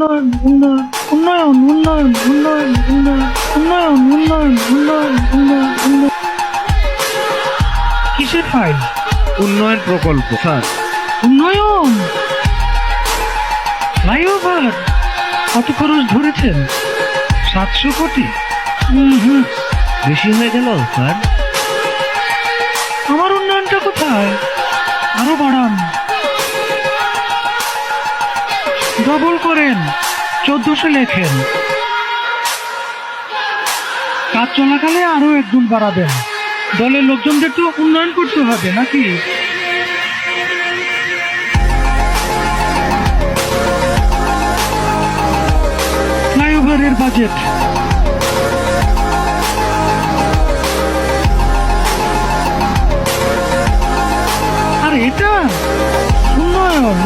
উন্নয়ন উন্নয়ন উন্নয়ন উন্নয়ন উন্নয়ন উন্নয়ন উন্নয়ন উন্নয়ন উন্নয়ন উন্নয়ন। কিসের ফাইল? উন্নয়ন প্রকল্প স্যার। উন্নয়ন ফ্লাইওভার কত খরচ ধরেছেন? 700 কোটি। বেশি হয়ে গেল স্যার। আমার উন্নয়নটা কোথায়? আরো বাড়ান, ডবল করেন, 1400 লেখেন। কাজ চলাকালে আরো 1 গুণ বাড়াবেন। দলের লোকজনদের তো উন্নয়ন করতে হবে নাকি? ফ্লাইওভারের বাজেট আর এটা উন্নয়ন